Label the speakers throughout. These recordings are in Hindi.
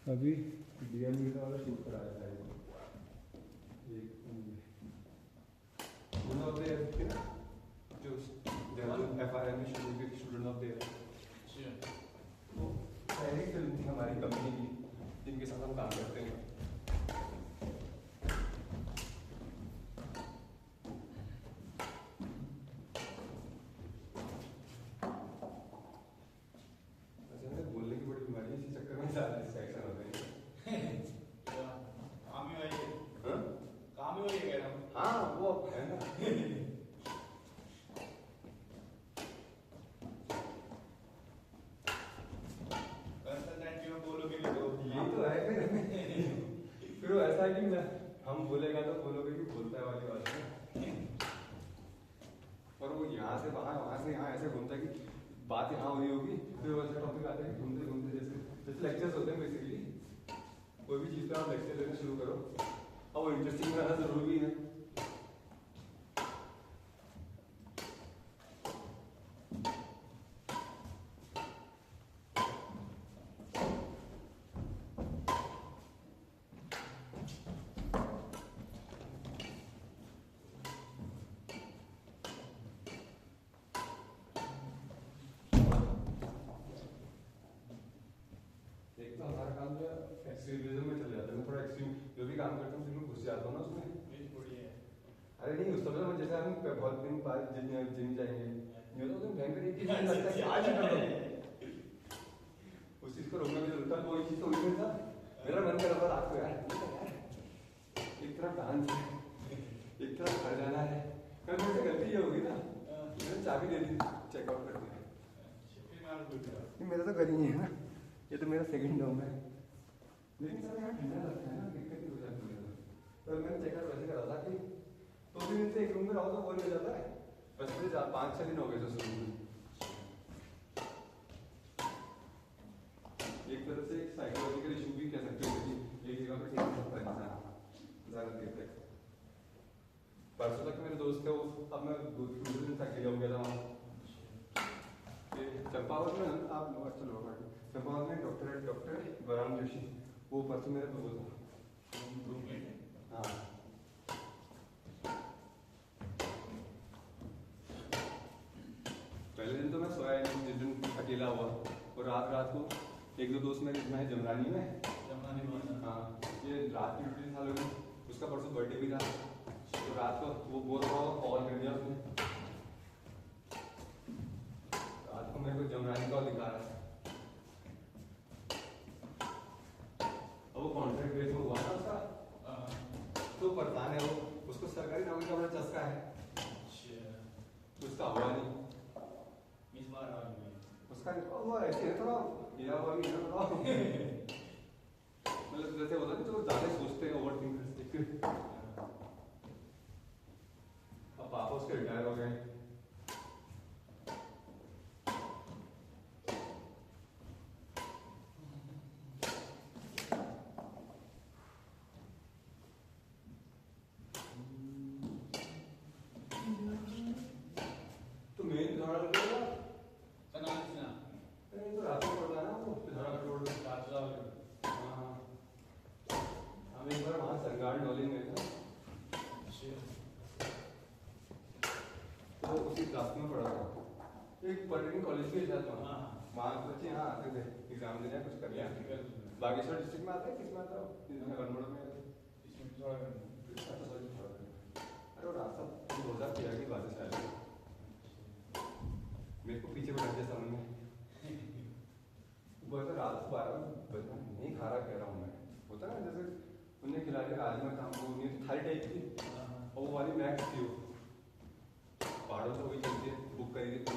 Speaker 1: अभी डीएम वाला शूट कराया था एक वन ऑफ द जो FRM में स्टूडेंट ऑफ द वो पहली फिल्म थी हमारी कंपनी की जिनके साथ हम काम करते हैं। बोलने की बड़ी बीमारी इसी चक्कर में ज्यादा डिस्ट्रैक्शन होते हैं।
Speaker 2: काम ही वही है।
Speaker 1: हाँ?
Speaker 2: काम ही वही है कह रहा हूँ।
Speaker 1: हाँ वो है ना।
Speaker 2: कंसल्टेंट में बोलोगे नहीं तो
Speaker 1: यही तो है फिर वो ऐसा है कि मैं हम बोलेगा तो बोलोगे कि बोलता है वाली बात है। और वो यहाँ से वहाँ से यहाँ ऐसे घूमता है कि बात यहाँ हो रही होगी फिर वो ऐसा टॉपिक आता है कि घूमते घूमते जैसे लेक्चर्स होते हैं बेसिकली। कोई भी चीज़ पे आप लेक्चर लेना शुरू करो और वो इंटरेस्टिंग रहना जरूरी है। एक तो हमारा काम जो है एक्सट्रीमिज्म में चले जाता है। मैं थोड़ा एक्सट्रीम जो भी काम करता हूँ फिर मैं घुस जाता हूँ ना उसमें। अरे नहीं उस समय तो जैसे हम बहुत दिन बाद जिम जाएंगे ये तो भयंकर एक चीज लगता है कि आज ही कर दो उस चीज को रोकने में जरूरत है। वो चीज तो हुई था मेरा मन कर रहा था रात को यार एक तरफ डांस है एक तरफ घर जाना है। कल मेरे से गलती ये होगी ना मैंने चाबी दे दी चेकआउट कर दिया। मेरा तो घर ही है ना ये तो मेरा सेकंड होम है। लेकिन सर यहाँ ठंडा लगता है ना दिक्कत ही हो जाती है। तो मैंने चेकआउट वैसे करा था कि 2 दिन से एक रूम में रहो तो बोर हो जाता है। बस मुझे 5-6 दिन हो गए तो शुरू में एक तरह से एक साइकोलॉजिकल इशू भी कह सकते हो कि एक जगह पर ठीक सकता है इंसान ज़्यादा देर तक। परसों तक मेरे दोस्त थे वो अब मैं 2 दिन तक अकेला हो गया था वहाँ चंपावत में। आप चलो चंपावत में डॉक्टर बलराम जोशी वो परसों मेरे दोस्त था। हाँ पहले दिन तो मैं सोया नहीं जिस दिन अकेला हुआ और रात को 1-2 दोस्त मेरे मैं जमरानी में हाँ ये रात की ड्यूटी था लोग उसका परसों बर्थडे भी था तो रात को वो बोल रहा कॉल कर दिया उसने रात को मेरे को जमरानी का दिखा रहा था। अब वो कॉन्ट्रैक्ट बेस में हुआ ना उसका तो परेशान है वो उसको सरकारी नौकरी का बड़ा चस्का है उसका हुआ नहीं उसका वो ऐसे है थोड़ा गिरा हुआ भी है थोड़ा मतलब जैसे होता है तो ज्यादा सोचते हैं ओवर थिंक। अब पापा उसके रिटायर हो गए। तो मेन धड़ा लगेगा तो रात को पड़ता है ना वो धड़ा रोड हाँ हम एक बार वहाँ सरकार नॉलेज में था तो उसी क्लास में पढ़ा था एक पॉलिटेक्निक कॉलेज के साथ वहाँ बच्चे यहाँ आते थे एग्जाम देने कुछ कर लिया। बागेश्वर डिस्ट्रिक्ट में आता है किसमें आता है अल्मोड़ा में अरे वो रास्ता 2013 की बात है शायद मेरे को पीछे बैठ गया समझ में वो रात को 12 बजे नहीं खा रहा कह रहा हूँ मैं होता ना जैसे उन्हें खिला के राजमा था वो थाली टाइप थी और वो वाली मैक्स थी वो पहाड़ों से वही चलती है बुक करी थी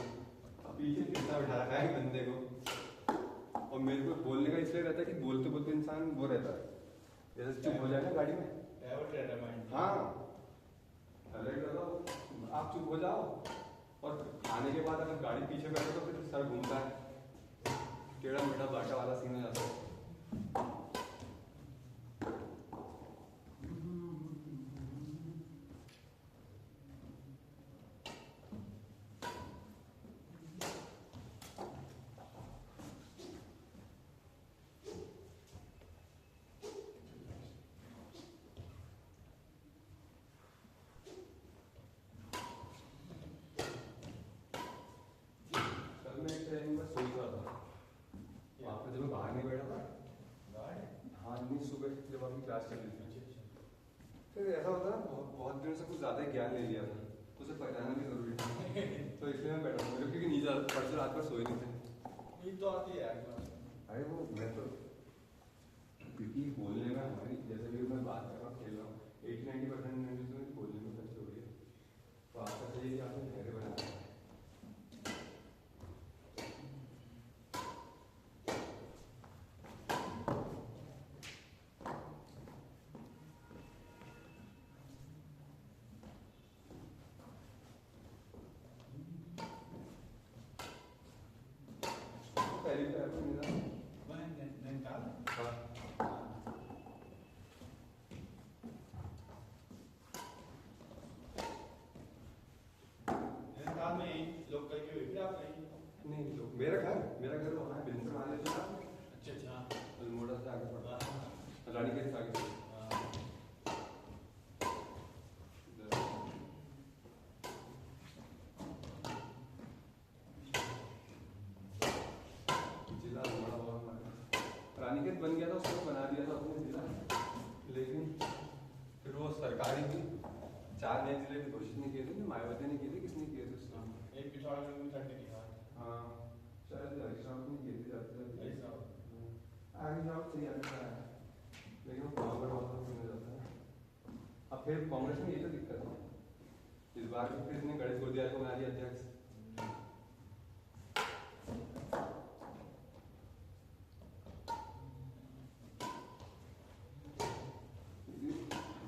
Speaker 1: अब पीछे कितना बिठा रखा है बंदे को और मेरे को बोलने का इसलिए रहता है कि बोलते बोलते इंसान वो रहता है जैसे चुप हो जाए ना गाड़ी में। हाँ आप चुप हो जाओ और आने के बाद अगर गाड़ी पीछे बैठे तो फिर सर घूमता है टेढ़ा मेढ़ा बाटा वाला सीन हो जाता है। जब आपकी क्लास चल रही थी। फिर ऐसा होता है बहुत बहुत दिनों से कुछ ज़्यादा ही ज्ञान ले लिया था, उसे पहचानना भी जरूरी था। तो इसलिए मैं बैठा हूँ क्योंकि नींद परसों रात भर सोए नहीं थे।
Speaker 2: नींद तो आती है यार क्लास में।
Speaker 1: अरे वो मैं तो क्योंकि बोलने में हमारी जैसे भी मैं बात कर रहा हूँ, खेल रहा हूँ, 80-90% तो बोलने में खर्च हो रही है। तो आपका सही है कि आपने धैर्य बनाया है। पहली तो आपको मिला
Speaker 2: नैनीताल
Speaker 1: हाँ
Speaker 2: नैनीताल में यही लोकल की हुई फिर आप नहीं?
Speaker 1: नहीं तो मेरा घर वहाँ है बिंदु महाले से ना
Speaker 2: अच्छा
Speaker 1: अल्मोड़ा से आगे पड़ता है, रानी के से आगे। जिला अल्मोड़ा बहुत हमारा रानीखेत बन गया था, उसको बना दिया था अपने जिला, लेकिन फिर वो सरकारी भी 4 नए जिले की घोषित नहीं किए थे, मायावती ने किए थे, किसने किए थे उसको?
Speaker 2: एक पिछवाड़ा में छठने की बात।
Speaker 1: हाँ शायद हरीश ने किए थे जाते आगे जाओ सही आगे है, लेकिन वो कांग्रेस वाला सुना जाता है। अब फिर कांग्रेस में ये तो दिक्कत है इस बार फिर इसने गणेश गोदिया को बना दिया अध्यक्ष।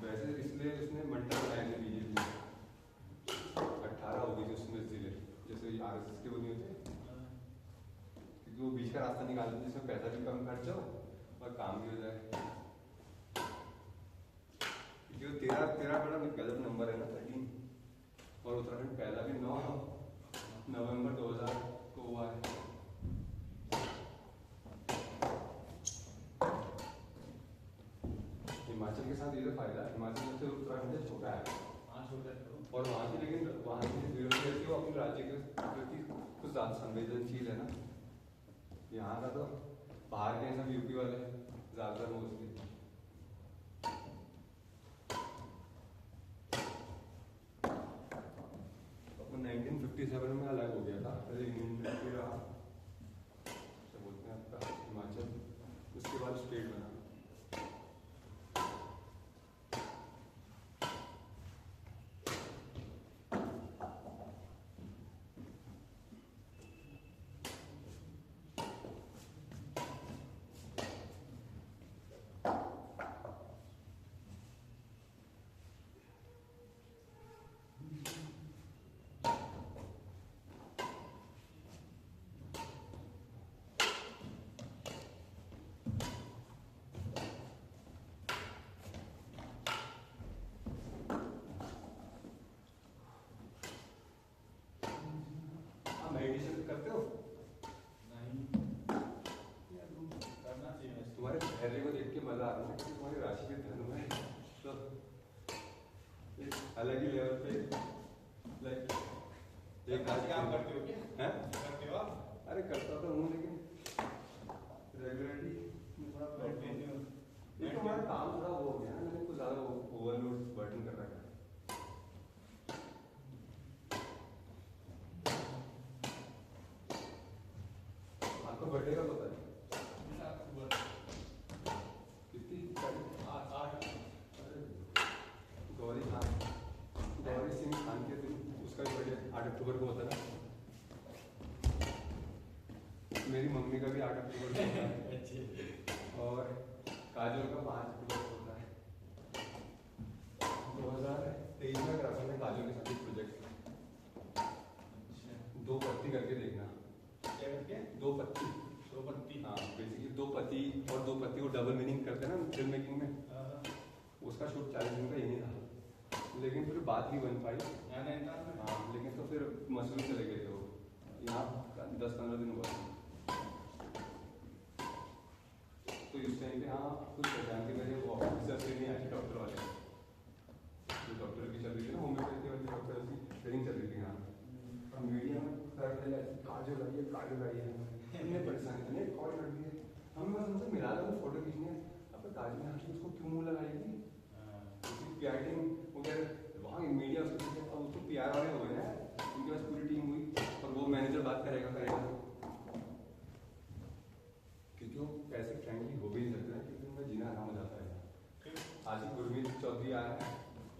Speaker 1: वैसे इसलिए उसने मंडल बनाए थे बीजेपी में, 18 होगी थी उसमें जिले, जैसे RSS के वो नहीं होते, क्योंकि वो बीच का रास्ता निकालते हैं जिसमें पैसा भी कम खर्च हो और काम भी हो जाए। क्योंकि वो 13 बड़ा गलत नंबर है ना 13, और उत्तराखंड पहला भी 9 नवंबर 2000 को हुआ है। हिमाचल के साथ ये तो फायदा है, हिमाचल से उत्तराखंड से छोटा है।
Speaker 2: हाँ छोटा है
Speaker 1: और वहाँ की लेकिन वहाँ की ब्यूरोक्रेसी वो अपने राज्य के प्रति कुछ ज़्यादा संवेदनशील है ना। यहाँ का तो बाहर के सब यूपी वाले ज़्यादातर मोस्टली। अपन 1957 में अलग हो गया था, पहले यूनियन टेरिटरी रहा, क्या बोलते हैं आपका हिमाचल, उसके बाद स्टेट बना। मेडिटेशन करते हो?
Speaker 2: नहीं करना चाहिए।
Speaker 1: तुम्हारे धैर्य को देख के मजा आ रहा है कि तुम्हारी राशि के धन में तो एक अलग ही लेवल पे लाइक एक आज
Speaker 2: काम करते हो क्या?
Speaker 1: हैं?
Speaker 2: करते हो आप?
Speaker 1: अरे करता तो हूँ लेकिन रेगुलरली थोड़ा प्रॉब्लम। ये तो हमारा काम थोड़ा वो हो गया ना, मैंने कुछ ज़्यादा ओवरलोड बर्डन कर रखा है। आपका बर्थडे कब होता है? कितनी गौरी सिंह खान के दिन उसका भी बर्थडे 8 अक्टूबर को होता है। मेरी मम्मी का भी 8 अक्टूबर को होता है और काजल का 5 अक्टूबर को होता है। 2023 में करा था मैं काजल के साथ एक प्रोजेक्ट, 2 पत्ती करके देखना।
Speaker 2: क्या करके?
Speaker 1: 2 पत्ती।
Speaker 2: 2 पत्ती।
Speaker 1: हाँ बेसिकली 2 पत्ती और 2 पत्ती को डबल मीनिंग करते हैं ना फिल्म मेकिंग में। उसका शूट 40 दिन का यही था, लेकिन फिर बात नहीं बन पाई। हाँ लेकिन तो फिर मसूरी चले गए थे वो, यहाँ 10-15 दिन हुआ। तो इस टाइम पे हाँ कुछ पहचान के मेरे वो ऑफिसर से नहीं आए डॉक्टर वाले, जो डॉक्टर की चल रही थी ना होम्योपैथी वाली डॉक्टर की ट्रेनिंग चल रही थी यहाँ। और मीडिया में काजल आई है, इतने परेशान इतने कॉल कर दिए हमें, बस उनसे मिला था फोटो खींचने। अब अब तो ताजमहल की उसको क्यों मुंह लगाएगी? उसकी पीआर वो कह रहे वहाँ मीडिया अब उसको पीआर वाले हो गए ना, उनके पास पूरी टीम हुई और वो मैनेजर बात करेगा क्योंकि वो पैसे फ्रेंडली हो भी नहीं सकते हैं, क्योंकि उनका जीना आराम हो जाता है। आज ही गुरमीत चौधरी आया है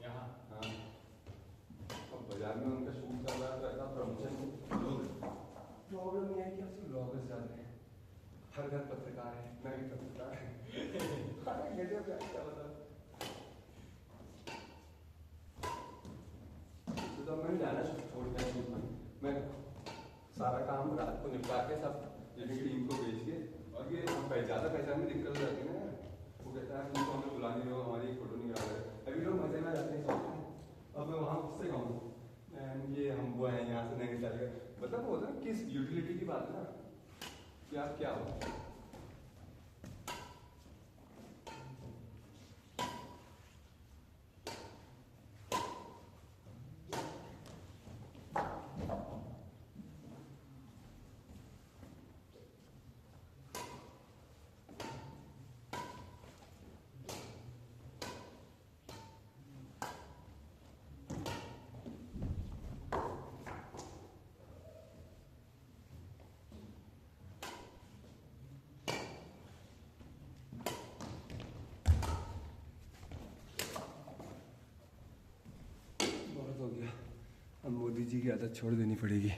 Speaker 2: यहाँ।
Speaker 1: हाँ, अब बाजार में उनका शूट चल रहा है तो ऐसा प्रमोशन प्रॉब्लम नहीं है कि आपसे ब्लॉगर्स जाते हैं, हर घर पत्रकार है, मैं भी पत्रकार है। गजब है, क्या बता। तो मैंने जाना छोड़ दिया शूट में, मैं सारा काम रात को निपटा के सब टीम को भेज के, और ये ज़्यादा पहचान में दिक्कत हो जाती है ना। वो कहता है तुमको हमें बुला नहीं रहे हो, हमारी फोटो नहीं करा रहे। अभी लोग मजे में जाते हैं सोचते हैं अब मैं वहाँ उससे कहूँ ये हम वो हैं यहाँ से नहीं निकल गए, मतलब वो होता है किस यूटिलिटी की बात है ना कि आप क्या हो। बहुत हो गया, अब मोदी जी की आदत छोड़ देनी पड़ेगी।